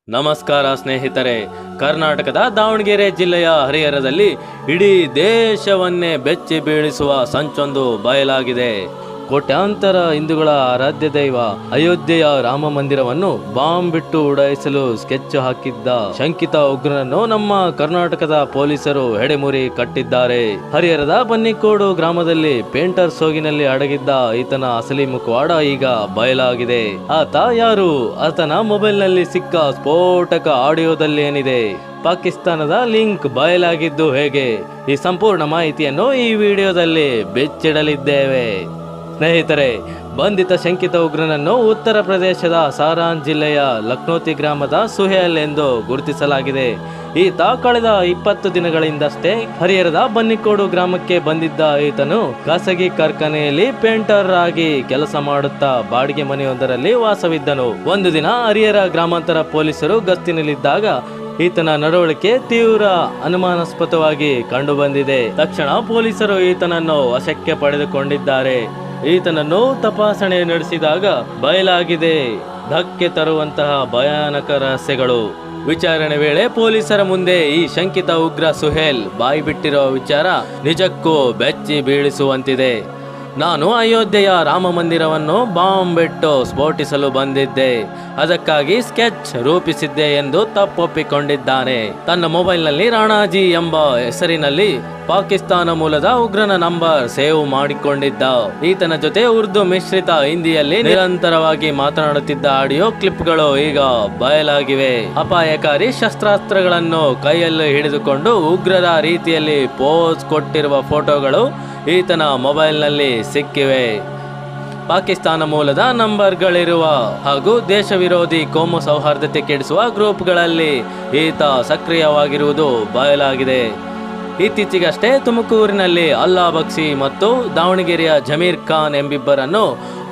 ನಮಸ್ಕಾರ ಸ್ನೇಹಿತರೆ. ಕರ್ನಾಟಕದ ದಾವಣಗೆರೆ ಜಿಲ್ಲೆಯ ಹರಿಹರದಲ್ಲಿ ಇಡೀ ದೇಶವನ್ನೇ ಬೆಚ್ಚಿ ಬೀಳಿಸುವ ಸಂಚೊಂದು ಬಯಲಾಗಿದೆ. ಕೋಟ್ಯಾಂತರ ಹಿಂದೂಗಳ ಆರಾಧ್ಯ ದೈವ ಅಯೋಧ್ಯೆಯ ರಾಮ ಮಂದಿರವನ್ನು ಬಾಂಬ್ ಬಿಟ್ಟು ಉಡಾಯಿಸಲು ಸ್ಕೆಚ್ ಹಾಕಿದ್ದ ಶಂಕಿತ ಉಗ್ರನನ್ನು ನಮ್ಮ ಕರ್ನಾಟಕದ ಪೊಲೀಸರು ಹೆಡೆಮುರಿ ಕಟ್ಟಿದ್ದಾರೆ. ಹರಿಹರದ ಬನ್ನಿಕೋಡು ಗ್ರಾಮದಲ್ಲಿ ಪೇಂಟರ್ ಸೋಗಿನಲ್ಲಿ ಅಡಗಿದ್ದ ಈತನ ಅಸಲಿ ಮುಖವಾಡ ಈಗ ಬಯಲಾಗಿದೆ. ಆತ ಯಾರು? ಆತನ ಮೊಬೈಲ್ನಲ್ಲಿ ಸಿಕ್ಕ ಸ್ಫೋಟಕ ಆಡಿಯೋದಲ್ಲಿ ಏನಿದೆ? ಪಾಕಿಸ್ತಾನದ ಲಿಂಕ್ ಬಯಲಾಗಿದ್ದು ಹೇಗೆ? ಈ ಸಂಪೂರ್ಣ ಮಾಹಿತಿಯನ್ನು ಈ ವಿಡಿಯೋದಲ್ಲಿ ಬಿಚ್ಚಿಡಲಿದ್ದೇವೆ. ಸ್ನೇಹಿತರೆ, ಬಂಧಿತ ಶಂಕಿತ ಉಗ್ರನನ್ನು ಉತ್ತರ ಪ್ರದೇಶದ ಸಾರಾನ್ ಜಿಲ್ಲೆಯ ಲಕ್ನೋತಿ ಗ್ರಾಮದ ಸುಹೇಲ್ ಎಂದು ಗುರುತಿಸಲಾಗಿದೆ. ಈತ ಕಳೆದ 20 ದಿನಗಳಿಂದಷ್ಟೇ ಹರಿಹರದ ಬನ್ನಿಕೋಡು ಗ್ರಾಮಕ್ಕೆ ಬಂದಿದ್ದ. ಈತನು ಖಾಸಗಿ ಕಾರ್ಖಾನೆಯಲ್ಲಿ ಪೇಂಟರ್ ಆಗಿ ಕೆಲಸ ಮಾಡುತ್ತಾ ಬಾಡಿಗೆ ಮನೆಯೊಂದರಲ್ಲಿ ವಾಸವಿದ್ದನು. ಒಂದು ದಿನ ಹರಿಹರ ಗ್ರಾಮಾಂತರ ಪೊಲೀಸರು ಗಸ್ತಿನಲ್ಲಿದ್ದಾಗ ಈತನ ನಡವಳಿಕೆ ತೀವ್ರ ಅನುಮಾನಾಸ್ಪದವಾಗಿ ಕಂಡುಬಂದಿದೆ. ತಕ್ಷಣ ಪೊಲೀಸರು ಈತನನ್ನು ವಶಕ್ಕೆ ಪಡೆದುಕೊಂಡಿದ್ದಾರೆ. ಈತನನ್ನು ತಪಾಸಣೆ ನಡೆಸಿದಾಗ ಬಯಲಾಗಿದೆ ಧಕ್ಕೆ ತರುವಂತಹ ಭಯಾನಕ ರಹಸ್ಯಗಳು. ವಿಚಾರಣೆ ವೇಳೆ ಪೊಲೀಸರ ಮುಂದೆ ಈ ಶಂಕಿತ ಉಗ್ರ ಸುಹೇಲ್ ಬಾಯ್ಬಿಟ್ಟಿರೋ ವಿಚಾರ ನಿಜಕ್ಕೂ ಬೆಚ್ಚಿ ಬೀಳಿಸುವಂತಿದೆ. ನಾನು ಅಯೋಧ್ಯೆಯ ರಾಮ ಮಂದಿರವನ್ನು ಬಾಂಬ್ ಬಿಟ್ಟು ಸ್ಫೋಟಿಸಲು ಬಂದಿದ್ದೆ, ಅದಕ್ಕಾಗಿ ಸ್ಕೆಚ್ ರೂಪಿಸಿದ್ದೆ ಎಂದು ತಪ್ಪೊಪ್ಪಿಕೊಂಡಿದ್ದಾನೆ. ತನ್ನ ಮೊಬೈಲ್ನಲ್ಲಿ ರಾಣಾಜಿ ಎಂಬ ಹೆಸರಿನಲ್ಲಿ ಪಾಕಿಸ್ತಾನ ಮೂಲದ ಉಗ್ರನ ನಂಬರ್ ಸೇವ್ ಮಾಡಿಕೊಂಡಿದ್ದ. ಈತನ ಜೊತೆ ಉರ್ದು ಮಿಶ್ರಿತ ಹಿಂದಿಯಲ್ಲಿ ನಿರಂತರವಾಗಿ ಮಾತನಾಡುತ್ತಿದ್ದ ಆಡಿಯೋ ಕ್ಲಿಪ್ಗಳು ಈಗ ಬಯಲಾಗಿವೆ. ಅಪಾಯಕಾರಿ ಶಸ್ತ್ರಾಸ್ತ್ರಗಳನ್ನು ಕೈಯಲ್ಲಿ ಹಿಡಿದುಕೊಂಡು ಉಗ್ರರ ರೀತಿಯಲ್ಲಿ ಪೋಸ್ ಕೊಟ್ಟಿರುವ ಫೋಟೋಗಳು ಈತನ ಮೊಬೈಲ್ನಲ್ಲಿ ಸಿಕ್ಕಿವೆ. ಪಾಕಿಸ್ತಾನ ಮೂಲದ ನಂಬರ್ಗಳಿರುವ ಹಾಗೂ ದೇಶ ವಿರೋಧಿ ಕೋಮು ಸೌಹಾರ್ದತೆ ಕೆಡಿಸುವ ಗ್ರೂಪ್ಗಳಲ್ಲಿ ಈತ ಸಕ್ರಿಯವಾಗಿರುವುದು ಬಯಲಾಗಿದೆ. ಇತ್ತೀಚೆಗಷ್ಟೇ ತುಮಕೂರಿನಲ್ಲಿ ಅಲ್ಲಾ ಬಕ್ಷಿ ಮತ್ತು ದಾವಣಗೆರೆಯ ಜಮೀರ್ ಖಾನ್ ಎಂಬಿಬ್ಬರನ್ನು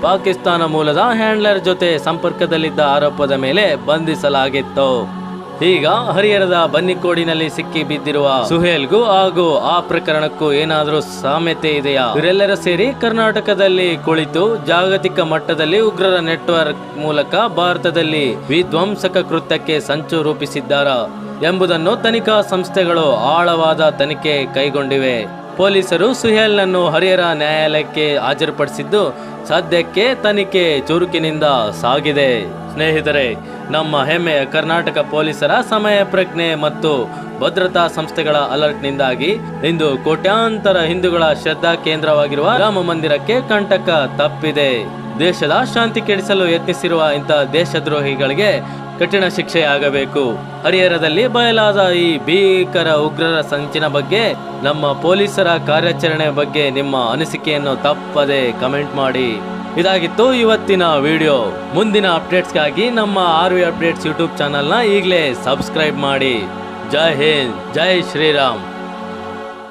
ಪಾಕಿಸ್ತಾನ ಮೂಲದ ಹ್ಯಾಂಡ್ಲರ್ ಜೊತೆ ಸಂಪರ್ಕದಲ್ಲಿದ್ದ ಆರೋಪದ ಮೇಲೆ ಬಂಧಿಸಲಾಗಿತ್ತು. ಈಗ ಹರಿಹರದ ಬನ್ನಿಕೋಡಿನಲ್ಲಿ ಸಿಕ್ಕಿ ಬಿದ್ದಿರುವ ಸುಹೇಲ್ಗೂ ಹಾಗೂ ಆ ಪ್ರಕರಣಕ್ಕೂ ಏನಾದರೂ ಸಾಮ್ಯತೆ ಇದೆಯಾ? ಇವರೆಲ್ಲರೂ ಸೇರಿ ಕರ್ನಾಟಕದಲ್ಲಿ ಕುಳಿತು ಜಾಗತಿಕ ಮಟ್ಟದಲ್ಲಿ ಉಗ್ರರ ನೆಟ್ವರ್ಕ್ ಮೂಲಕ ಭಾರತದಲ್ಲಿ ವಿಧ್ವಂಸಕ ಕೃತ್ಯಕ್ಕೆ ಸಂಚು ರೂಪಿಸಿದ್ದಾರಾ ಎಂಬುದನ್ನು ತನಿಖಾ ಸಂಸ್ಥೆಗಳು ಆಳವಾದ ತನಿಖೆ ಕೈಗೊಂಡಿವೆ. ಪೊಲೀಸರು ಸುಹೇಲ್ನನ್ನು ಹರಿಹರ ನ್ಯಾಯಾಲಯಕ್ಕೆ ಹಾಜರುಪಡಿಸಿದ್ದು ಸದ್ಯಕ್ಕೆ ತನಿಖೆ ಚುರುಕಿನಿಂದ ಸಾಗಿದೆ. ಸ್ನೇಹಿತರೆ, ನಮ್ಮ ಹೆಮ್ಮೆಯ ಕರ್ನಾಟಕ ಪೊಲೀಸರ ಸಮಯ ಪ್ರಜ್ಞೆ ಮತ್ತು ಭದ್ರತಾ ಸಂಸ್ಥೆಗಳ ಅಲರ್ಟ್ನಿಂದಾಗಿ ಇಂದು ಕೋಟ್ಯಾಂತರ ಹಿಂದೂಗಳ ಶ್ರದ್ಧಾ ಕೇಂದ್ರವಾಗಿರುವ ರಾಮ ಮಂದಿರಕ್ಕೆ ಕಂಟಕ ತಪ್ಪಿದೆ. ದೇಶದ ಶಾಂತಿ ಕೆಡಿಸಲು ಯತ್ನಿಸಿರುವ ಇಂಥ ದೇಶದ್ರೋಹಿಗಳಿಗೆ ಕಠಿಣ ಶಿಕ್ಷೆಯಾಗಬೇಕು. ಹರಿಹರದಲ್ಲಿ ಬಯಲಾದ ಈ ಭೀಕರ ಉಗ್ರರ ಸಂಚಿನ ಬಗ್ಗೆ, ನಮ್ಮ ಪೊಲೀಸರ ಕಾರ್ಯಾಚರಣೆ ಬಗ್ಗೆ ನಿಮ್ಮ ಅನಿಸಿಕೆಯನ್ನು ತಪ್ಪದೆ ಕಮೆಂಟ್ ಮಾಡಿ. ಇದಾಗಿತ್ತು ಇವತ್ತಿನ ವಿಡಿಯೋ. ಮುಂದಿನ ಅಪ್ಡೇಟ್ಸ್ಗಾಗಿ ನಮ್ಮ RV ಅಪ್ಡೇಟ್ಸ್ ಯೂಟ್ಯೂಬ್ ಚಾನಲ್ನ ಈಗಲೇ ಸಬ್ಸ್ಕ್ರೈಬ್ ಮಾಡಿ. ಜೈ ಹಿಂದ್, ಜೈ ಶ್ರೀರಾಮ್.